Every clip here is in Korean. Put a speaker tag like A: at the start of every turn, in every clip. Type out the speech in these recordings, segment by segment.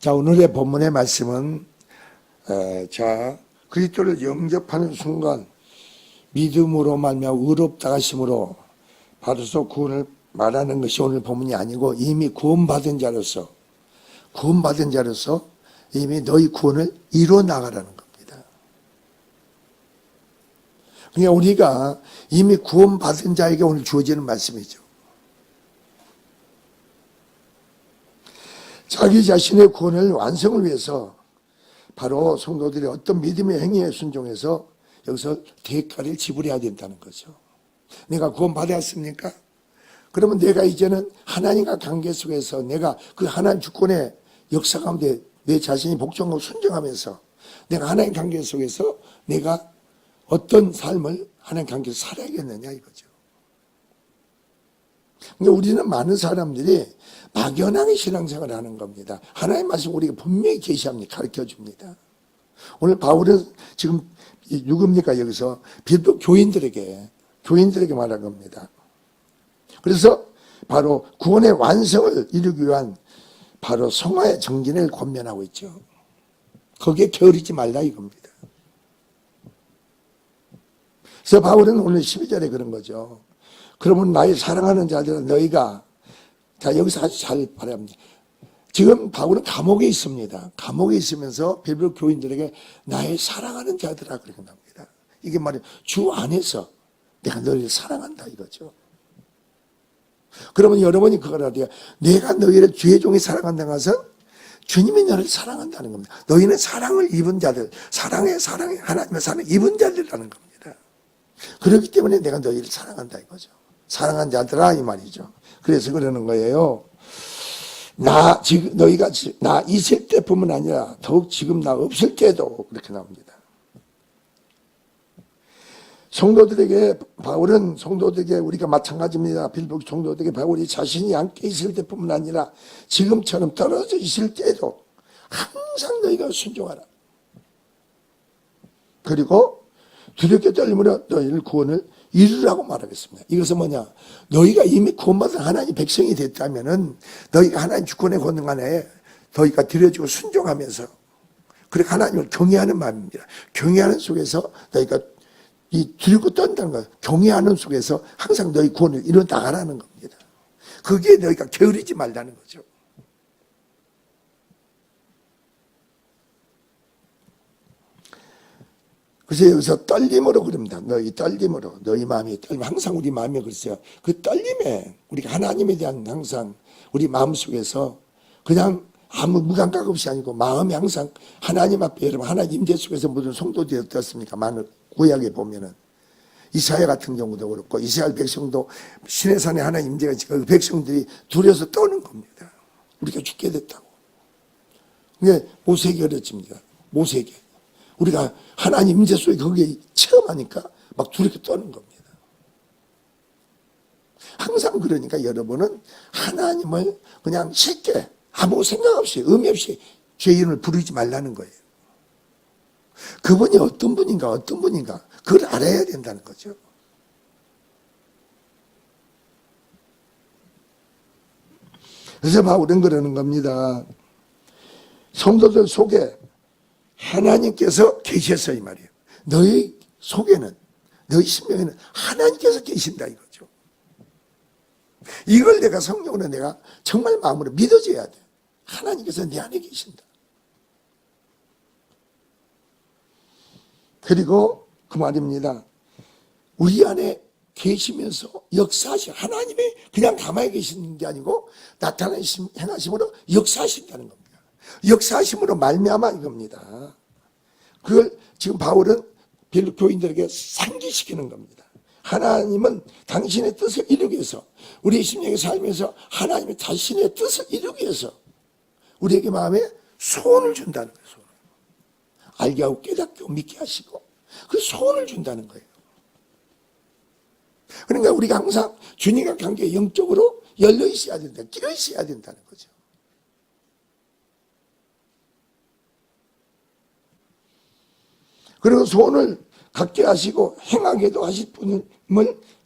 A: 자, 오늘의 본문의 말씀은 그리스도를 영접하는 순간 믿음으로 말미암아 의롭다 하심으로 바로서 구원을 말하는 것이 오늘 본문이 아니고 이미 구원받은 자로서 이미 너희 구원을 이루어 나가라는 겁니다. 그러니까 우리가 이미 구원받은 자에게 오늘 주어지는 말씀이죠. 자기 자신의 구원을 완성을 위해서 바로 성도들이 어떤 믿음의 행위에 순종해서 여기서 대가를 지불해야 된다는 거죠. 내가 구원받았습니까? 그러면 내가 이제는 하나님과 관계 속에서 내가 그 하나님 주권의 역사 가운데 내 자신이 복종하고 순종하면서 내가 하나님 관계 속에서 내가 어떤 삶을 하나님 관계에서 살아야겠느냐 이거죠. 그러니까 우리는 많은 사람들이 막연하게 신앙생활을 하는 겁니다. 하나님 말씀 우리가 분명히 계시합니다. 가르쳐줍니다. 오늘 바울은 지금 누굽니까? 여기서 빌립보 교인들에게 말한 겁니다. 그래서 바로 구원의 완성을 이루기 위한 바로 성화의 정진을 권면하고 있죠. 거기에 게으르지 말라 이겁니다. 그래서 바울은 오늘 12절에 그런 거죠. 그러면 나의 사랑하는 자들은 너희가 자 여기서 아주 잘 바랍니다. 지금 바울은 감옥에 있습니다. 감옥에 있으면서 빌립보 교인들에게 나의 사랑하는 자들아 그렇게 나옵니다. 이게 말이에요. 주 안에서 내가 너희를 사랑한다 이거죠. 그러면 여러분이 그걸 알아야 돼요. 내가 너희를 주의 종이 사랑한다는 것은 주님이 너를 사랑한다는 겁니다. 너희는 사랑을 입은 자들, 사랑의 하나님의 사랑을 입은 자들이라는 겁니다. 그렇기 때문에 내가 너희를 사랑한다 이거죠. 사랑한 자들아 이 말이죠. 그래서 그러는 거예요. 너희가 나 있을 때뿐만 아니라 더욱 지금 나 없을 때도 그렇게 나옵니다. 바울은 성도들에게 우리가 마찬가지입니다. 빌립보 성도들에게 바울이 자신이 함께 있을 때뿐만 아니라 지금처럼 떨어져 있을 때도 항상 너희가 순종하라. 그리고 두렵게 떨림으로 너희를 구원을 이루라고 말하겠습니다. 이것은 뭐냐? 너희가 이미 구원받은 하나님 백성이 됐다면은 너희가 하나님 주권의 권능 안에 너희가 드려지고 순종하면서 그렇게 하나님을 경외하는 마음입니다. 경외하는 속에서 너희가 이 두렵고 떤다는 거, 경외하는 속에서 항상 너희 구원을 이루어 나가라는 겁니다. 그게 너희가 게으르지 말라는 거죠. 그래서 여기서 떨림으로 그럽니다. 너희 떨림으로, 너희 마음이 떨림. 항상 우리 마음에 그랬어요. 그 떨림에 우리가 하나님에 대한 항상 우리 마음 속에서 그냥 아무 무감각 없이 아니고 마음이 항상 하나님 앞에 여러분 하나님 임재 속에서 모든 성도들이 어떻습니까? 많은 구약에 보면은 이사야 같은 경우도 그렇고 이스라엘 백성도 시내산에 하나님 임재가 있으니까 그 백성들이 두려워서 떠는 겁니다. 우리가 죽게 됐다고. 근데 모세에게 어렵습니다. 모세에게. 우리가 하나님 임재 속에 거기에 체험하니까 막 두렵게 떠는 겁니다. 항상 그러니까 여러분은 하나님을 그냥 쉽게 아무 생각 없이 의미 없이 죄 이름을 부르지 말라는 거예요. 그분이 어떤 분인가 그걸 알아야 된다는 거죠. 그래서 바울은 그러는 겁니다. 성도들 속에 하나님께서 계셔서 이 말이에요. 너희 속에는 너희 심령에는 하나님께서 계신다 이거죠. 이걸 내가 성령으로 내가 정말 마음으로 믿어줘야 돼. 하나님께서 내 안에 계신다. 그리고 그 말입니다. 우리 안에 계시면서 역사하신 하나님이 그냥 가만히 계시는 게 아니고 나타나신 행하심으로 역사하신다는 겁니다. 역사하심으로 말미암아 이겁니다. 그걸 지금 바울은 빌립보 교인들에게 상기시키는 겁니다. 하나님은 당신의 뜻을 이루기 위해서 우리의 심령에 살면서 하나님의 자신의 뜻을 이루기 위해서 우리에게 마음에 소원을 준다는 거예요. 소원. 알게 하고 깨닫게 하고 믿게 하시고 그 소원을 준다는 거예요. 그러니까 우리가 항상 주님과 관계에 영적으로 열려 있어야 된다. 끼어 있어야 된다는 거죠. 그리고 소원을 갖게 하시고 행하게도 하실 분을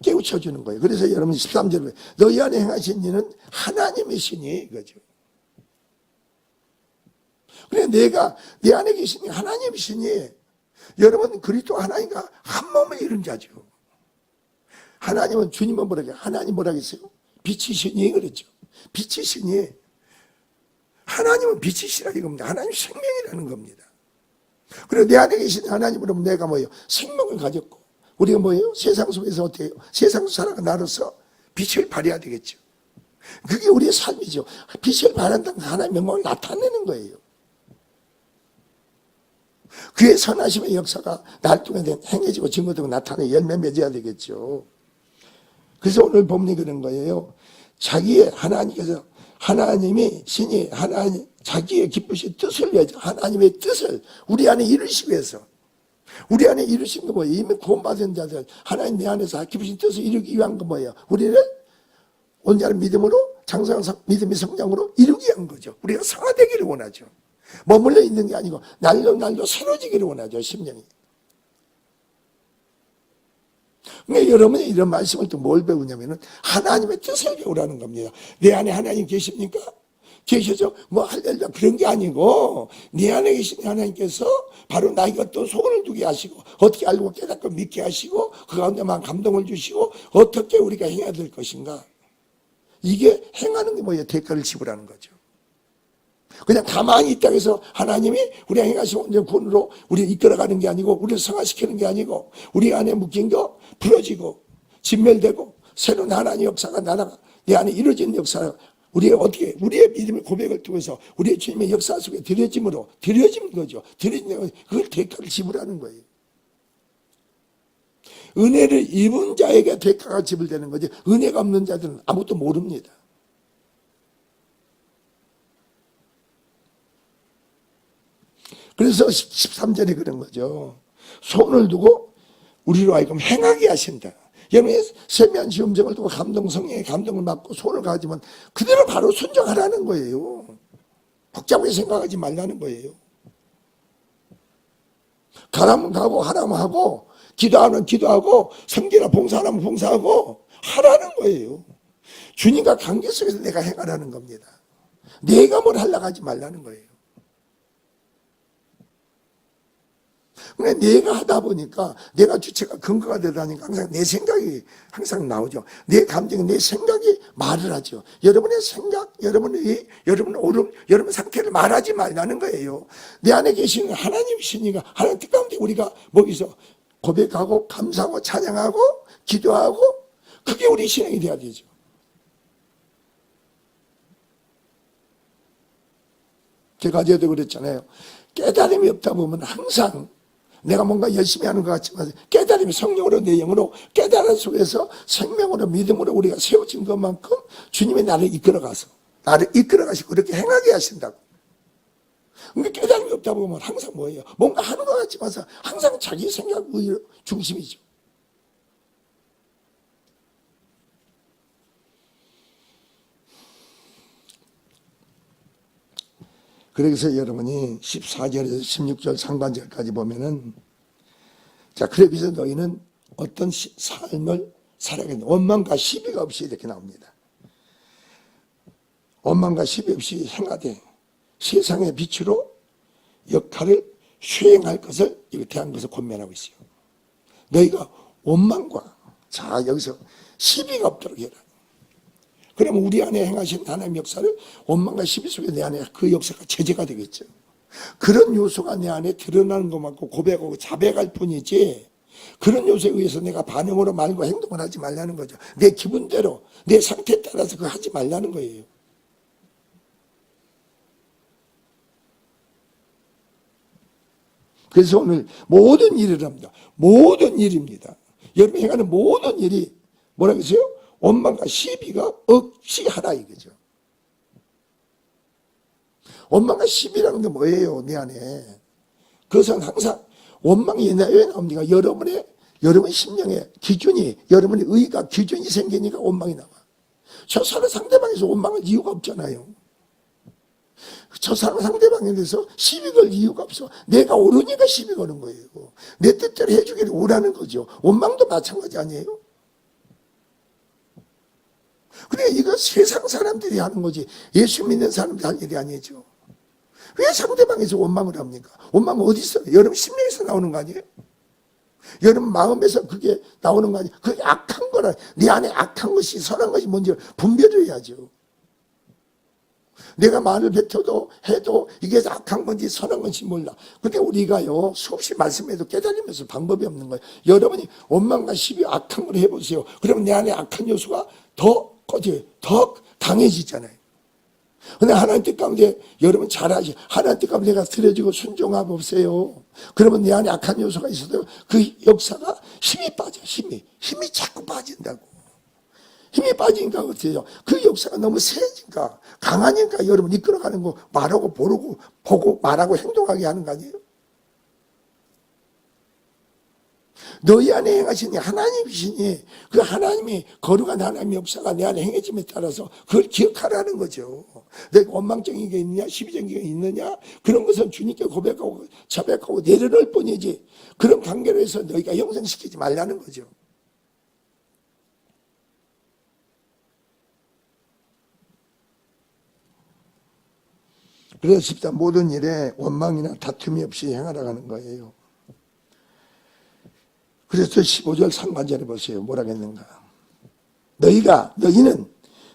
A: 깨우쳐주는 거예요. 그래서 여러분 13절에 너희 안에 행하신 이는 하나님의 신이 이거죠. 그래 내가 내 안에 계시니 하나님이시니 여러분 그리스도 하나님과 한 몸을 이룬 자죠. 하나님은 주님은 뭐라고 해요? 하나님 뭐라고 했어요? 빛이시니 그랬죠. 빛이시니 하나님은 빛이시라 이겁니다. 하나님 생명이라는 겁니다. 그리고 내 안에 계신 하나님으로 내가 뭐예요? 생명을 가졌고 우리가 뭐예요? 세상 속에서 어떻게 해요? 세상 속 살아가 나로서 빛을 발해야 되겠죠. 그게 우리의 삶이죠. 빛을 발한다는 하나님의 영광을 나타내는 거예요. 그의 선하심의 역사가 날 통해 행해지고 증거되고 나타내 열매 맺어야 되겠죠. 그래서 오늘 본문이 그런 거예요. 자기의 하나님께서 하나님이 신이 하나님 자기의 기쁘신 뜻을 위해서 하나님의 뜻을 우리 안에 이루시기 위해서 우리 안에 이루신 거 뭐예요? 이미 구원받은 자들 하나님 내 안에서 기쁘신 뜻을 이루기 위한 거 뭐예요? 우리를 온전한 믿음으로 장성한 믿음의 성장으로 이루기 위한 거죠. 우리가 성화되기를 원하죠. 머물러 있는 게 아니고 날로 새로지기를 원하죠. 심령이. 근데 여러분이 이런 말씀을 또 뭘 배우냐면은 하나님의 뜻을 배우라는 겁니다. 내 안에 하나님 계십니까? 계셔서 뭐 할렐루야 그런 게 아니고 내 안에 계신 하나님께서 바로 나에게 어떤 소원을 두게 하시고 어떻게 알고 깨닫고 믿게 하시고 그 가운데만 감동을 주시고 어떻게 우리가 행해야 될 것인가. 이게 행하는 게 뭐예요? 대가를 지불하는 거죠. 그냥 가만히 있다고 해서 하나님이 우리 행하신 온전 구원으로 우리를 이끌어가는 게 아니고 우리를 성화시키는 게 아니고 우리 안에 묶인 거 풀어지고 진멸되고 새로운 하나님의 역사가 나라가 내 안에 이루어지는 역사가 우리가 어떻게 우리의 믿음의 고백을 통해서 우리의 주님의 역사 속에 드려짐으로 드려진 거죠. 드려진 거 그걸 대가를 지불하는 거예요. 은혜를 입은 자에게 대가가 지불되는 거지 은혜가 없는 자들은 아무것도 모릅니다. 그래서 13절에 그런 거죠. 손을 두고 우리로 하여금 행하게 하신다. 여러분이 세미한 시험정을 두고 성령의 감동을 받고 손을 가지면 그대로 바로 순종하라는 거예요. 복잡하게 생각하지 말라는 거예요. 가라면 가고 하라면 하고 기도하면 기도하고 성기나 봉사하면 봉사하고 하라는 거예요. 주님과 관계 속에서 내가 행하라는 겁니다. 내가 뭘 하려고 하지 말라는 거예요. 근데 내가 하다 보니까 내가 주체가 근거가 되다니까 항상 내 생각이 항상 나오죠. 내 감정, 내 생각이 말을 하죠. 여러분의 생각, 여러분의 오름, 여러분 상태를 말하지 말라는 거예요. 내 안에 계시는 하나님이시니까 하나님 뜻 가운데 우리가 거기서 고백하고 감사하고 찬양하고 기도하고 그게 우리 신앙이 돼야 되죠. 제가 어제도 그랬잖아요. 깨달음이 없다 보면 항상 내가 뭔가 열심히 하는 것 같지만 깨달음이 성령으로 내 영으로 깨달음 속에서 생명으로 믿음으로 우리가 세워진 것만큼 주님이 나를 이끌어가시고 그렇게 행하게 하신다고. 그러니까 깨달음이 없다 보면 항상 뭐예요? 뭔가 하는 것 같지만 항상 자기 생각 중심이죠. 그래서 여러분이 14절에서 16절 상반절까지 보면은 자, 그래서 너희는 어떤 삶을 살아야겠는데 원망과 시비가 없이 이렇게 나옵니다. 원망과 시비 없이 행하되 세상의 빛으로 역할을 수행할 것을 이거 대한 것을 권면하고 있어요. 너희가 원망과 자 여기서 시비가 없도록 해라. 그러면 우리 안에 행하신 하나님의 역사를 원망과 시비 속에 내 안에 그 역사가 제재가 되겠죠. 그런 요소가 내 안에 드러나는 것만큼 고백하고 자백할 뿐이지 그런 요소에 의해서 내가 반응으로 말고 행동을 하지 말라는 거죠. 내 기분대로 내 상태에 따라서 그거 하지 말라는 거예요. 그래서 오늘 모든 일을 합니다. 모든 일입니다. 여러분이 행하는 모든 일이 뭐라고 했어요? 원망과 시비가 없이 하라 이거죠. 원망과 시비라는 게 뭐예요? 내 안에. 그것은 항상 원망이 왜 나옵니까? 여러분 심령의 기준이 여러분의 의가 기준이 생기니까 원망이 나와. 저 사람 상대방에서 원망할 이유가 없잖아요. 저 사람 상대방에 대해서 시비 걸 이유가 없어. 내가 옳으니까 시비 거는 거예요. 내 뜻대로 해주기를 오라는 거죠. 원망도 마찬가지 아니에요? 그러니까 이거 세상 사람들이 하는 거지 예수 믿는 사람들이 할 일이 아니죠. 왜 상대방에서 원망을 합니까? 원망은 어디서? 여러분 심령에서 나오는 거 아니에요? 여러분 마음에서 그게 나오는 거 아니에요? 그게 악한 거라. 네 안에 악한 것이 선한 것이 뭔지 분별해야죠. 내가 말을 뱉어도 해도 이게 악한 건지 선한 건지 몰라. 근데 우리가요 수없이 말씀해도 깨달으면서 방법이 없는 거예요. 여러분이 원망과 시비 악한 걸 해보세요. 그러면 내 안에 악한 요소가 더 커져요. 더 강해지잖아요. 근데 하나님 뜻 가운데 여러분 잘 아시. 하나님 뜻 가운데 내가 들여지고 순종하고 없어요. 그러면 내 안에 악한 요소가 있어도 그 역사가 힘이 빠져. 힘이 자꾸 빠진다고. 힘이 빠지니까 어때요? 그 역사가 너무 세지니까 강하니까 여러분 이끌어가는 거 말하고 보고 말하고 행동하게 하는 거 아니에요? 너희 안에 행하시니 하나님이시니 그 하나님이 거룩한 하나님의 역사가 내 안에 행해짐에 따라서 그걸 기억하라는 거죠. 내가 원망적인 게 있느냐 시비적인 게 있느냐 그런 것은 주님께 고백하고 자백하고 내려놓을 뿐이지 그런 관계로 해서 너희가 형성시키지 말라는 거죠. 그래서 십자 모든 일에 원망이나 다툼이 없이 행하라고 하는 거예요. 그래서 15절 상반절에 보세요. 뭐라고 했는가. 너희는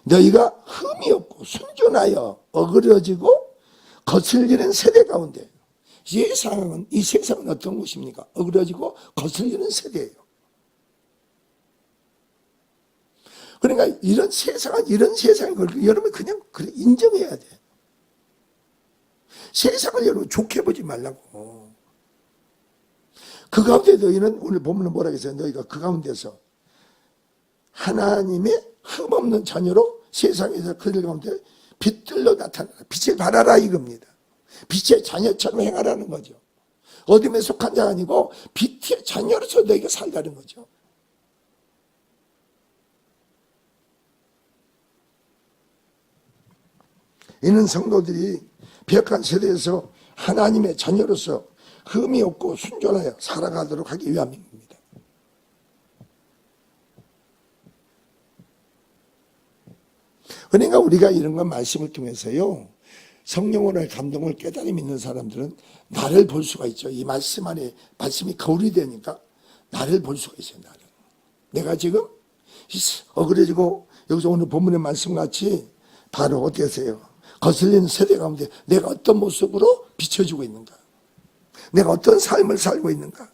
A: 흠이 없고 순전하여 어그러지고 거슬리는 세대 가운데 이 세상은 어떤 곳입니까? 어그러지고 거슬리는 세대예요. 그러니까 이런 세상은 여러분 그냥 인정해야 돼. 세상을 여러분 좋게 보지 말라고. 그 가운데 너희는 오늘 본문은 뭐라고 했어요? 너희가 그 가운데서 하나님의 흠없는 자녀로 세상에서 그들 가운데 빛들로 나타나라. 빛을 발하라 이겁니다. 빛의 자녀처럼 행하라는 거죠. 어둠에 속한 자가 아니고 빛의 자녀로서 너희가 살다는 거죠. 이는 성도들이 배역한 세대에서 하나님의 자녀로서 흠이 없고 순전하여 살아가도록 하기 위함입니다. 그러니까 우리가 이런 건 말씀을 통해서요 성령으로의 감동을 깨달음 있는 사람들은 나를 볼 수가 있죠. 이 말씀 안에 말씀이 거울이 되니까 나를 볼 수가 있어요. 나를. 내가 지금 어그러지고 여기서 오늘 본문의 말씀같이 바로 어떠세요? 거슬리는 세대 가운데 내가 어떤 모습으로 비춰주고 있는가? 내가 어떤 삶을 살고 있는가?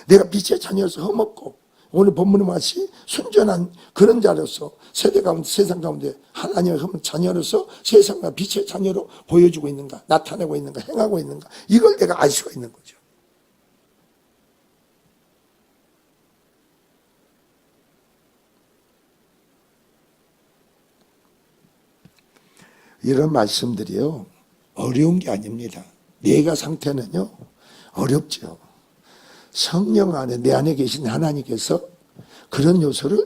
A: 내가 빛의 자녀로서 흠없고 오늘 본문의 말이 순전한 그런 자로서 세대 가운데 세상 가운데 하나님의 흠 자녀로서 세상과 빛의 자녀로 보여주고 있는가? 나타내고 있는가? 행하고 있는가? 이걸 내가 알 수가 있는 거죠. 이런 말씀들이요 어려운 게 아닙니다. 내가 상태는요 어렵죠. 성령 안에 내 안에 계신 하나님께서 그런 요소를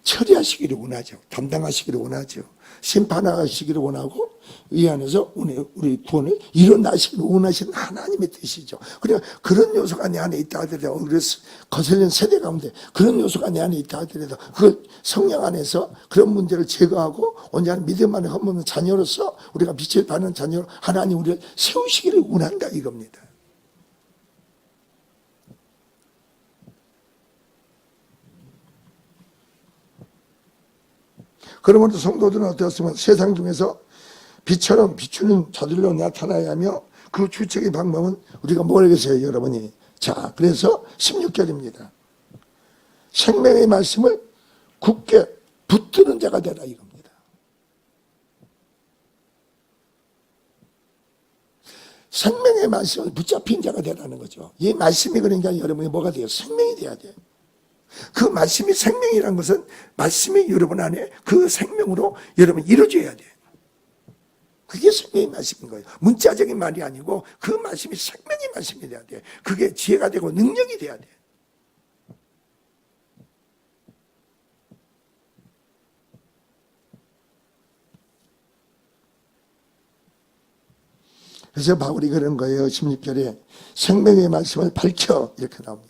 A: 처리하시기를 원하죠. 담당하시기를 원하죠. 심판하시기를 원하고 이 안에서 우리 구원을 일어나시기를 원하시는 하나님의 뜻이죠. 그러니까 그런 요소가 내 안에 있다 하더라도 그래서 거슬린 세대 가운데 그런 요소가 내 안에 있다 하더라도 그걸 성령 안에서 그런 문제를 제거하고 온전한 믿음 안에 흠없는 자녀로서 우리가 빛을 받는 자녀로 하나님 우리를 세우시기를 원한다 이겁니다. 그러므로 성도들은 어떻습니까? 세상 중에서 빛처럼 비추는 자들로 나타나야 하며 그 주체의 방법은 우리가 모르겠어요, 여러분이. 자, 그래서 16절입니다. 생명의 말씀을 굳게 붙드는 자가 되라 이겁니다. 생명의 말씀을 붙잡힌 자가 되라는 거죠. 이 말씀이 그러니까 여러분이 뭐가 돼요? 생명이 돼야 돼요. 그 말씀이 생명이라는 것은 말씀이 여러분 안에 그 생명으로 여러분 이루어져야 돼요. 그게 생명의 말씀인 거예요. 문자적인 말이 아니고 그 말씀이 생명의 말씀이 돼야 돼요. 그게 지혜가 되고 능력이 돼야 돼요. 그래서 바울이 그런 거예요. 16절에 생명의 말씀을 밝혀 이렇게 나옵니다.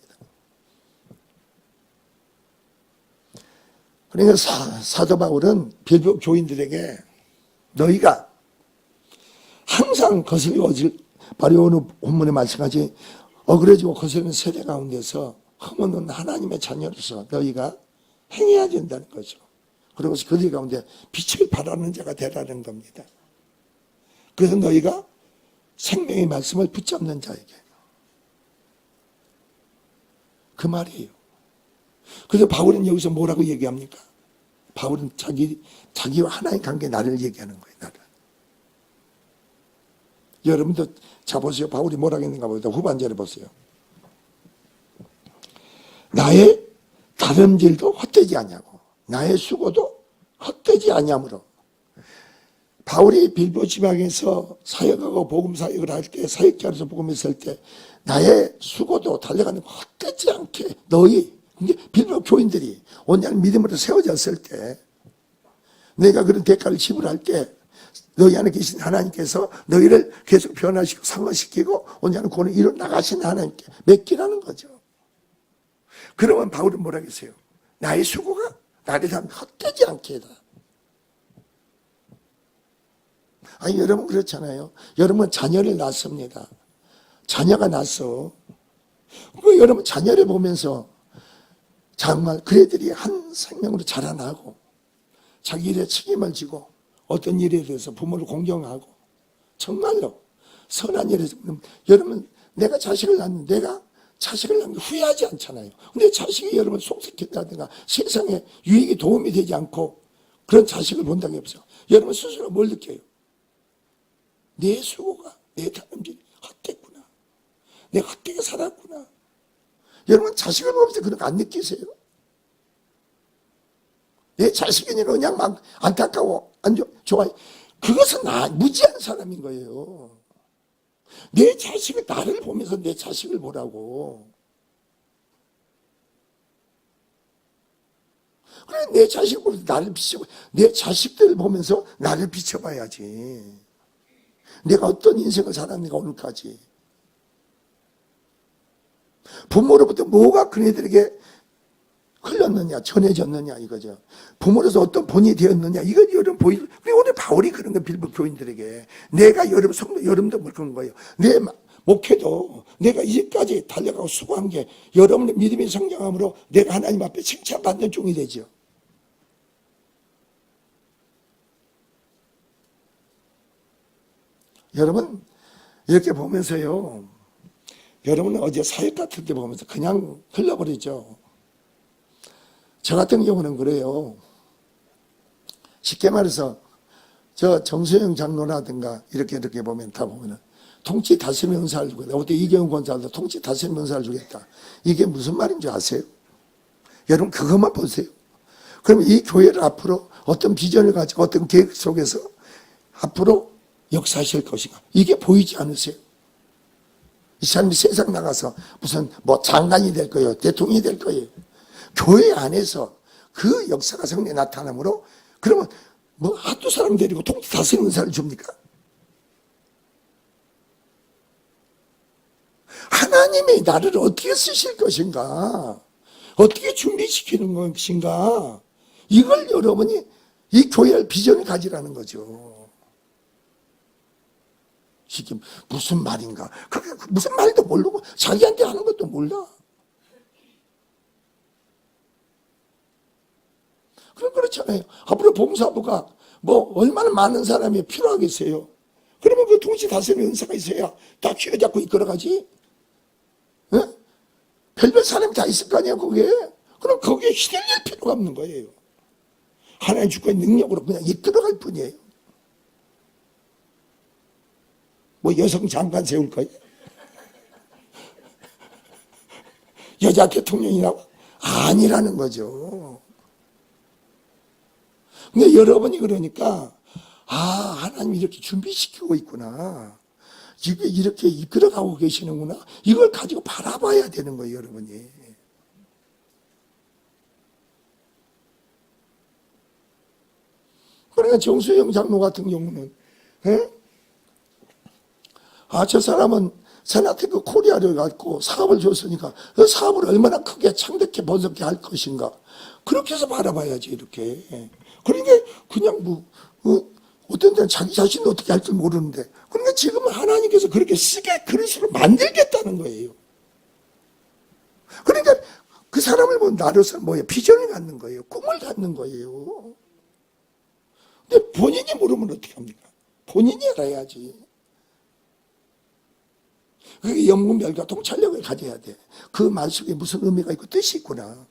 A: 그러니까 사도 바울은 빌립보 교인들에게 너희가 항상 바로 오늘 본문에 말씀하지 어그러지고 거스르는 세대 가운데서 흠없는 하나님의 자녀로서 너희가 행해야 된다는 거죠. 그러고서 그들 가운데 빛을 발하는 자가 되라는 겁니다. 그래서 너희가 생명의 말씀을 붙잡는 자에게 그 말이에요. 그래서 바울은 여기서 뭐라고 얘기합니까? 바울은 자기와 하나의 관계 나를 얘기하는 거예요. 나를. 여러분도 자 보세요. 바울이 뭐라고 했는가 보다. 후반절에 보세요. 나의 다름질도 헛되지 아니하고 나의 수고도 헛되지 아니하므로. 바울이 빌보 지방에서 사역하고 복음 사역을 할 때, 사역자로서 복음했을 때 나의 수고도 달려가는 거 헛되지 않게 너희 빌보 교인들이 온전한 믿음으로 세워졌을 때 내가 그런 대가를 지불할 때 너희 안에 계신 하나님께서 너희를 계속 변화시키고 상화시키고 온전한 구원을 이뤄 나가신 하나님께 맡기라는 거죠. 그러면 바울은 뭐라 했어요? 나의 수고가 나를 위하면 헛되지 않게 해라. 아니 여러분 그렇잖아요. 여러분 자녀를 낳습니다. 자녀가 낳았어. 그 여러분 자녀를 보면서 정말 그 애들이 한 생명으로 자라나고 자기 일에 책임을 지고 어떤 일에 대해서 부모를 공경하고 정말로 선한 일에 여러분 내가 자식을 낳는데 내가 자식을 낳는 게 후회하지 않잖아요. 근데 자식이 여러분 속색했다든가 세상에 유익이 도움이 되지 않고 그런 자식을 본다는 게 없어요. 여러분 스스로 뭘 느껴요? 내 수고가 내 다름질이 헛됐구나. 내가 헛되게 살았구나. 여러분 자식을 보면서 그런 거 안 느끼세요? 내 자식이니까 그냥 막 안타까워 안 좋아해. 그것은 무지한 사람인 거예요. 내 자식을 나를 보면서 내 자식을 보라고. 그래 내 자식을 보면서 나를 비춰 내 자식들을 보면서 나를 비춰봐야지. 내가 어떤 인생을 살았는가 오늘까지. 부모로부터 뭐가 그네들에게 흘렀느냐 전해졌느냐 이거죠. 부모로서 어떤 본이 되었느냐 이거 여러분 보이. 오늘 바울이 그런 거 빌보 교인들에게 내가 여러분 성도 여러분도 그런 거예요. 내 목회도 내가 이제까지 달려가고 수고한 게 여러분의 믿음이 성장함으로 내가 하나님 앞에 칭찬받는 종이 되죠. 여러분 이렇게 보면서요. 여러분은 어제 사역 같은 데 보면서 그냥 흘러버리죠. 저 같은 경우는 그래요. 쉽게 말해서 저 정수영 장로라든가 이렇게 보면 다 보면은 통치 다스림 은사를 주겠다. 어때 이경훈 권사도 통치 다스림 은사를 주겠다. 이게 무슨 말인 줄 아세요? 여러분 그것만 보세요. 그럼 이 교회를 앞으로 어떤 비전을 가지고 어떤 계획 속에서 앞으로 역사하실 것인가? 이게 보이지 않으세요? 이 사람이 세상 나가서 무슨 뭐 장관이 될 거예요. 대통령이 될 거예요. 교회 안에서 그 역사가 성령에 나타나므로 그러면 뭐 한두 사람 데리고 통치 다스리는 은사를 줍니까? 하나님이 나를 어떻게 쓰실 것인가? 어떻게 준비시키는 것인가? 이걸 여러분이 이 교회의 비전을 가지라는 거죠. 지금 무슨 말인가? 그게 무슨 말도 모르고 자기한테 하는 것도 몰라. 그럼 그렇잖아요. 앞으로 봉사부가 뭐 얼마나 많은 사람이 필요하겠어요. 그러면 그 동시 다스리는 은사가 있어야 다 쥐어잡고 이끌어가지. 네? 별별 사람이 다 있을 거 아니야 그게. 그럼 거기에 휘둘릴 필요가 없는 거예요. 하나님 주권의 능력으로 그냥 이끌어갈 뿐이에요. 뭐 여성 장관 세울 거예요? 여자 대통령이라고? 아니라는 거죠. 근데 여러분이 그러니까 하나님이 이렇게 준비시키고 있구나. 이렇게 이끌어가고 계시는구나. 이걸 가지고 바라봐야 되는 거예요, 여러분이. 그러니까 정수영 장로 같은 경우는 저 사람은 세나테크 코리아를 갖고 사업을 줬으니까 그 사업을 얼마나 크게 창대케 번성케 할 것인가. 그렇게 해서 바라봐야지 이렇게. 그러니까 그냥 어떤 데는 자기 자신도 어떻게 할 줄 모르는데, 그러니까 지금은 하나님께서 그렇게 쓰게 그릇으로 만들겠다는 거예요. 그러니까 그 사람을 보면 나로서 비전을 갖는 거예요. 꿈을 갖는 거예요. 근데 본인이 모르면 어떻게 합니까? 본인이 알아야지. 그게 영문별과 통찰력을 가져야 돼. 그 말 속에 무슨 의미가 있고 뜻이 있구나.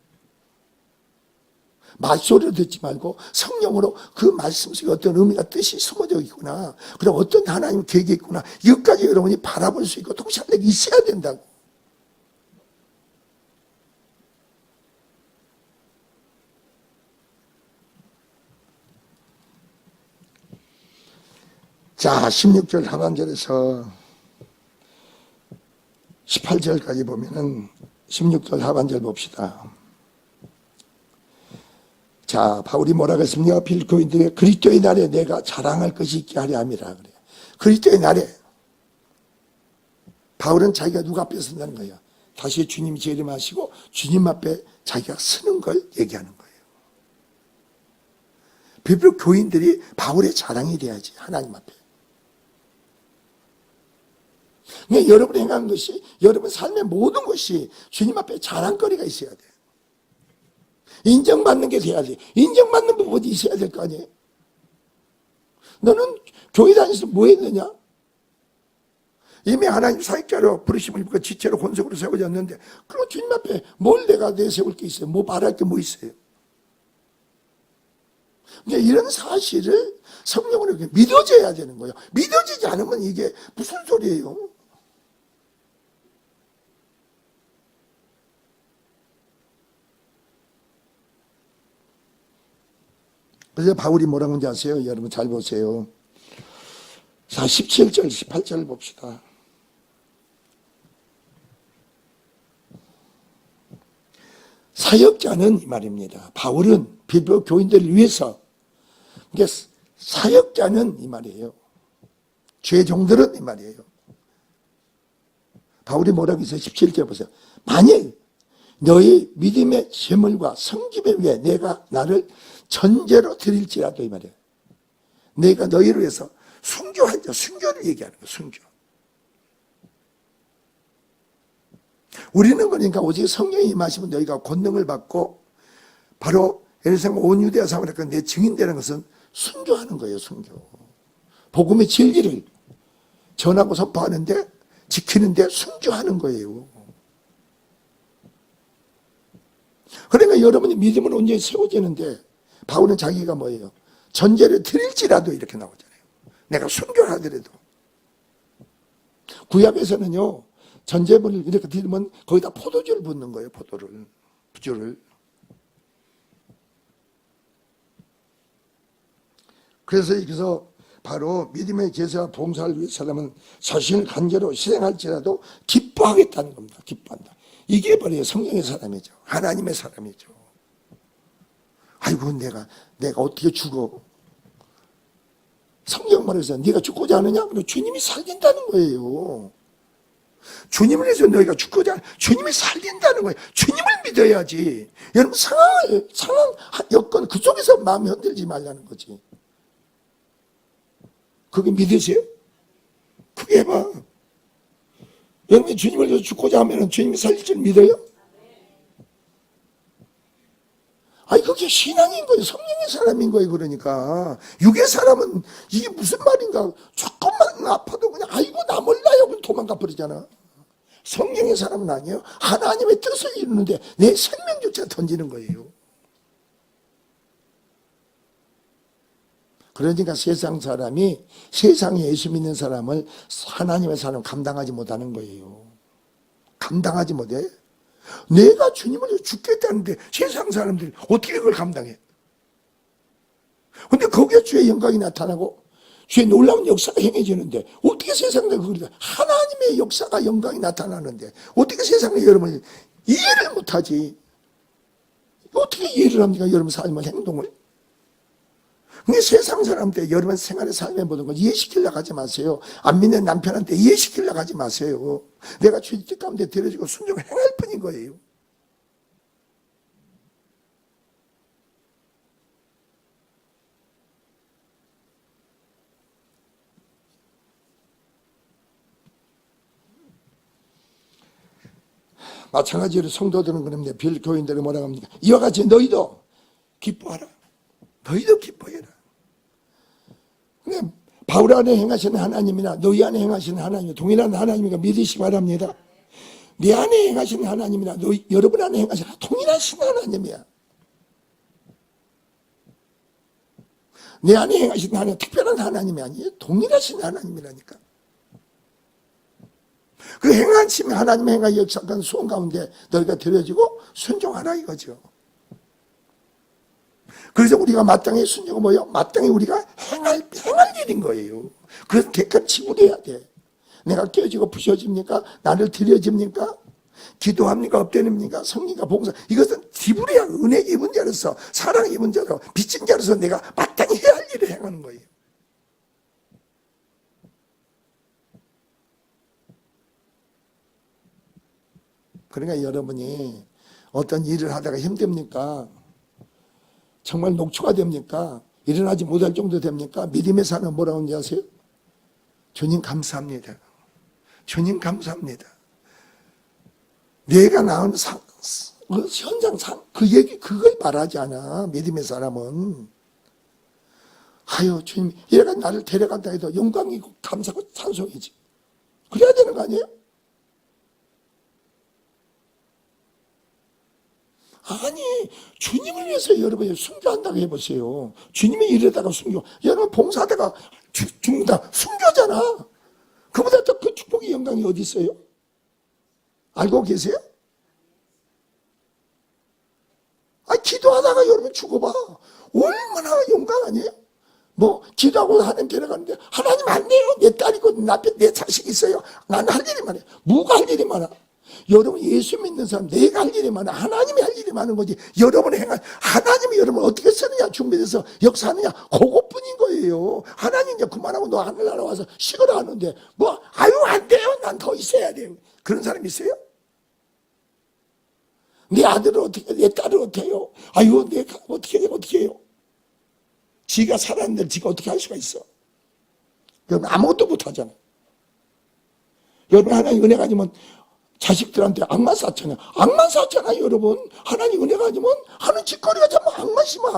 A: 말소리를 듣지 말고 성령으로 그 말씀 속에 어떤 의미가 뜻이 숨어져 있구나. 그럼 어떤 하나님 계획이 있구나. 이것까지 여러분이 바라볼 수 있고 통찰력이 있어야 된다고. 자, 16절 하반절에서 18절까지 보면은 16절 하반절 봅시다. 자, 바울이 뭐라고 했습니까? 빌립보인들의 그리스도의 날에 내가 자랑할 것이 있게 하려 함이라 그래요. 그리스도의 날에 바울은 자기가 누구 앞에 선다는 거예요. 다시 주님이 재림하시고 주님 앞에 자기가 서는 걸 얘기하는 거예요. 빌립보 교인들이 바울의 자랑이 돼야지, 하나님 앞에. 그러니까 여러분이 행한 것이, 여러분 삶의 모든 것이 주님 앞에 자랑거리가 있어야 돼. 인정받는 게 돼야지. 인정받는 부분이 있어야 될 거 아니에요. 너는 교회 다니면서 뭐 했느냐? 이미 하나님 사역자로 부르심을 입고 지체로 권속으로 세워졌는데, 그럼 주님 앞에 뭘 내가 내세울 게 있어요? 뭐 말할 게 뭐 있어요? 이제 이런 사실을 성령으로 믿어져야 되는 거예요. 믿어지지 않으면 이게 무슨 소리예요? 그래서 바울이 뭐라고 하는지 아세요? 여러분 잘 보세요. 자, 17절, 18절 봅시다. 사역자는 이 말입니다. 바울은 빌립보 교인들을 위해서, 그러니까 사역자는 이 말이에요. 죄종들은 이 말이에요. 바울이 뭐라고 했어요? 17절 보세요. 만일 너희 믿음의 재물과 성김에 위해 내가 나를 전제로 드릴지라도 이 말이에요. 내가 너희를 위해서 순교할 때, 순교를 얘기하는 거예요. 순교. 우리는 그러니까 오직 성령이 임하시면 너희가 권능을 받고 바로 예루살렘 온 유대와 사마리아 내 증인되는 것은 순교하는 거예요. 순교. 복음의 진리를 전하고 선포하는데, 지키는데 순교하는 거예요. 그러니까 여러분이 믿음은 온전히 세워지는데, 바울은 자기가 뭐예요? 전제를 드릴지라도 이렇게 나오잖아요. 내가 순교를 하더라도. 구약에서는요, 전제물을 이렇게 드리면 거기다 포도주를 붓는 거예요. 부주를. 그래서 여기서 바로 믿음의 제사와 봉사를 위해 사람은 자신을 간절로 희생할지라도 기뻐하겠다는 겁니다. 기뻐한다. 이게 바로 성령의 사람이죠. 하나님의 사람이죠. 아이고 내가 어떻게 죽어? 성경 말해서 네가 죽고자 하느냐? 그럼 주님이 살린다는 거예요. 주님을 위해서 너희가 죽고자 하는, 주님이 살린다는 거예요. 주님을 믿어야지. 여러분 상황 여건 그쪽에서 마음이 흔들지 말라는 거지. 그게 믿으세요? 그게 해봐. 여러분이 주님을 위해서 죽고자 하면 주님이 살릴 줄 믿어요? 아니 그게 신앙인 거예요. 성령의 사람인 거예요. 그러니까 육의 사람은 이게 무슨 말인가? 조금만 아파도 그냥 아이고 나 몰라요. 그럼 도망가 버리잖아. 성령의 사람은 아니에요. 하나님의 뜻을 이루는데 내 생명조차 던지는 거예요. 그러니까 세상 사람이, 세상에 예수 믿는 사람을 하나님의 사람 감당하지 못하는 거예요. 감당하지 못해. 내가 주님을 위해서 죽겠다는데 세상 사람들이 어떻게 그걸 감당해? 근데 거기에 주의 영광이 나타나고 주의 놀라운 역사가 행해지는데 어떻게 세상에 그걸, 하나님의 역사가 영광이 나타나는데 어떻게 세상에 여러분이 이해를 못하지? 어떻게 이해를 합니까? 여러분 삶의 행동을. 근데 세상 사람들 여러분 생활의 삶의 모든 걸 이해시키려고 하지 마세요. 안 믿는 남편한테 이해시키려고 하지 마세요. 내가 주의 뜻 가운데 들여지고 순종을 행할 뿐인 거예요. 마찬가지로 성도들은 그럽니다. 빌교인들이 뭐라고 합니까? 이와 같이 너희도 기뻐하라. 너희도 기뻐해라. 근데 바울 안에 행하시는 하나님이나 너희 안에 행하시는 하나님 동일한 하나님이니까 믿으시기 바랍니다. 내 안에 행하시는 하나님이나 너희 여러분 안에 행하시는 동일하신 하나님이야. 내 안에 행하시는 하나님 특별한 하나님이 아니에요. 동일하신 하나님이라니까. 그 행하시면 하나님의 행하 역사한 수원 가운데 너희가 들여지고 순종하라 이거죠. 그래서 우리가 마땅히 순종은 뭐예요? 마땅히 우리가 행할 일인 거예요. 그래서 객관 지불해야 돼. 내가 깨어지고 부셔집니까? 나를 드려집니까? 기도합니까? 엎드립니까? 성리가 봉사. 이것은 지불해야 은혜 입은 자로서 사랑 입은 자로 빚진 자로서 내가 마땅히 해야 할 일을 행하는 거예요. 그러니까 여러분이 어떤 일을 하다가 힘듭니까? 정말 녹초가 됩니까? 일어나지 못할 정도 됩니까? 믿음의 사람은 뭐라고 하는지 아세요? 주님 감사합니다. 주님 감사합니다. 내가 낳은 현장상 그 얘기 그걸 말하지 않아. 믿음의 사람은 아유 주님 얘가 나를 데려간다 해도 영광이고 감사고 찬송이지. 그래야 되는 거 아니에요? 아니 주님을 위해서 여러분이 순교한다고 해보세요. 주님이 이러다가 순교. 여러분 봉사하다가 죽는다. 순교잖아. 그보다 더 그 축복의 영광이 어디 있어요? 알고 계세요? 기도하다가 여러분 죽어봐. 얼마나 영광 아니에요? 뭐 기도하고 하나님 데려가는데 하나님 안 돼요. 내 딸이고 내 자식이 있어요. 나는 할 일이 많아요. 뭐가 할 일이 많아? 여러분 예수 믿는 사람 내가 할 일이 많아. 하나님이 할 일이 많은 거지. 여러분이 행한 하나님이 여러분 어떻게 쓰느냐 준비돼서 역사하느냐 그것뿐인 거예요. 하나님 이제 그만하고 너 하늘나라 와서 쉬거라 하는데 뭐 아유 안 돼요. 난 더 있어야 돼요. 그런 사람 있어요? 내 아들을 어떻게 내 딸을 어떻게 해요? 아유 내가 어떻게 해요? 지가 살았는데 지가 어떻게 할 수가 있어? 여러분 아무것도 못하잖아. 여러분 하나님 은혜가 아니면 자식들한테 악만 쌓잖아요. 악만 쌓잖아요, 여러분. 하나님 은혜가 아니면 하는 짓거리가 전부 악만 심어.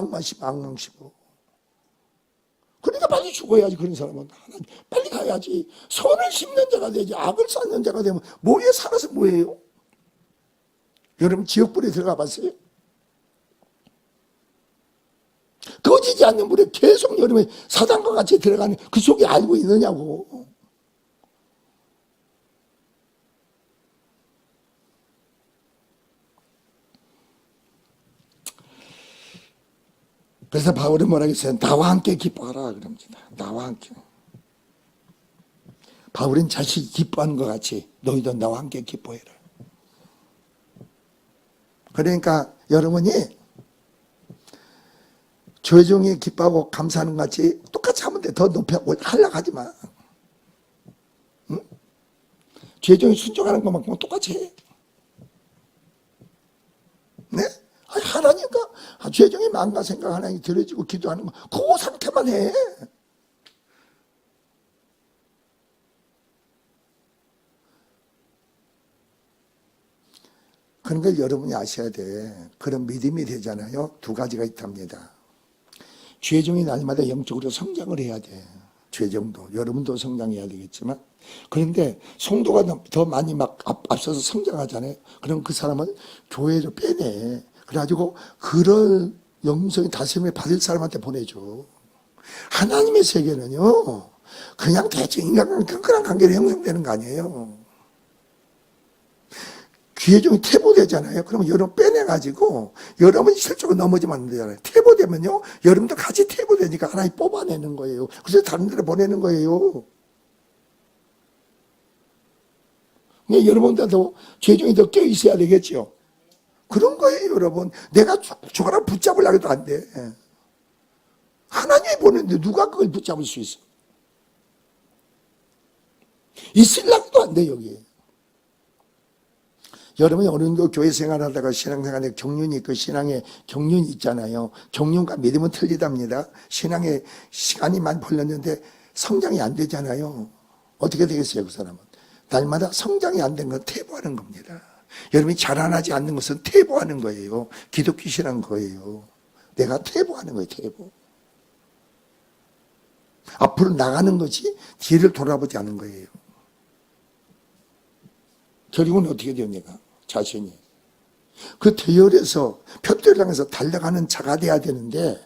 A: 그러니까 빨리 죽어야지, 그런 사람은. 하나님, 빨리 가야지. 선을 심는 자가 되지. 악을 쌓는 자가 되면 뭐에 살아서 뭐예요? 여러분 지옥불에 들어가 봤어요? 꺼지지 않는 물에 계속 여러분이 사단과 같이 들어가는 그 속에 알고 있느냐고. 그래서 바울은 뭐라고 했어요? 나와 함께 기뻐하라 그럽니다. 나와 함께. 바울은 자신이 기뻐하는 것 같이 너희도 나와 함께 기뻐해라. 그러니까 여러분이 조종이 기뻐하고 감사하는 것 같이 똑같이 하면 돼. 더 높이 하려고 하지 마. 응? 조종이 순종하는 것만큼 똑같이 해. 네? 하나님과 죄정이 마음과 생각 하나님 들어지고 기도하는 거 그 상태만 해. 그런 걸 여러분이 아셔야 돼. 그런 믿음이 되잖아요. 두 가지가 있답니다. 죄정이 날마다 영적으로 성장을 해야 돼. 죄정도 여러분도 성장해야 되겠지만, 그런데 성도가 더 많이 막 앞서서 성장하잖아요. 그럼 그 사람은 교회를 빼내. 그래가지고 그럴 영성의 다스림을 받을 사람한테 보내줘. 하나님의 세계는요 그냥 대충 인간과 끈끈한 관계로 형성되는 거 아니에요. 귀회종이 퇴보되잖아요. 그러면 여러분 빼내가지고 여러분이 실적으로 넘어지면 안 되잖아요. 퇴보되면요 여러분도 같이 퇴보되니까 하나님 뽑아내는 거예요. 그래서 다른 데로 보내는 거예요. 근데 여러분들도 죄종이 더 껴 있어야 되겠죠. 그런 거예요, 여러분. 내가 저거랑 붙잡으려고 해도 안 돼. 하나님이 보는데 누가 그걸 붙잡을 수 있어? 있으려고 해도 안 돼, 여기. 여러분이 어느 정도 교회 생활하다가 신앙생활에 경륜이 있고 신앙에 경륜이 있잖아요. 경륜과 믿음은 틀리답니다. 신앙에 시간이 많이 걸렸는데 성장이 안 되잖아요. 어떻게 되겠어요, 그 사람은? 날마다 성장이 안 된 건 퇴보하는 겁니다. 여러분이 자라나지 않는 것은 퇴보하는 거예요. 기독귀신한 거예요. 내가 퇴보하는 거예요. 퇴보. 앞으로 나가는 거지 뒤를 돌아보지 않는 거예요. 결국은 어떻게 돼요? 내가 자신이 그 대열에서 표대를 향해서 달려가는 자가 돼야 되는데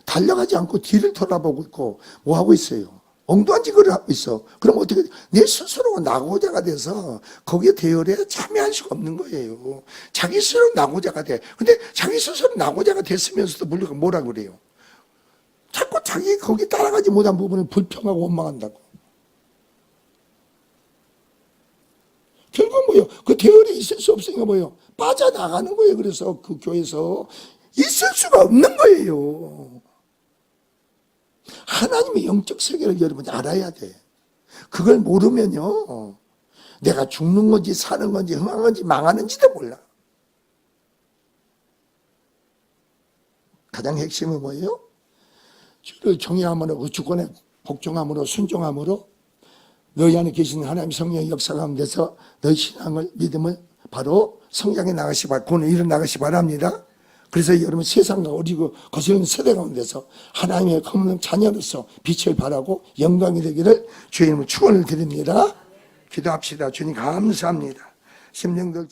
A: 달려가지 않고 뒤를 돌아보고 있고 뭐 하고 있어요? 엉뚱한 짓을 하고 있어. 그럼 어떻게 내 스스로가 낙오자가 돼서 거기에 대열에 참여할 수가 없는 거예요. 자기 스스로 낙오자가 돼. 근데 자기 스스로 낙오자가 됐으면서도 물론 뭐라 그래요? 자꾸 자기 거기 따라가지 못한 부분을 불평하고 원망한다고. 결국 뭐예요? 그 대열에 있을 수 없으니까 뭐예요? 빠져나가는 거예요. 그래서 그 교회에서 있을 수가 없는 거예요. 하나님의 영적 세계를 여러분이 알아야 돼. 그걸 모르면요, 내가 죽는 건지 사는 건지 흥한 건지 망하는지도 몰라. 가장 핵심은 뭐예요? 주를 정의함으로, 주권에 복종함으로, 순종함으로 너희 안에 계신 하나님 성령의 역사 가운데서 너희 신앙을, 믿음을 바로 성장해 나가시 바랍니다. 그는 일어나가시 바랍니다. 그래서 여러분 세상과 어리고 거스르는 세대 가운데서 하나님의 거룩한 자녀로서 빛을 발하고 영광이 되기를 주의 이름으로 축원을 드립니다. 기도합시다. 주님 감사합니다. 심령들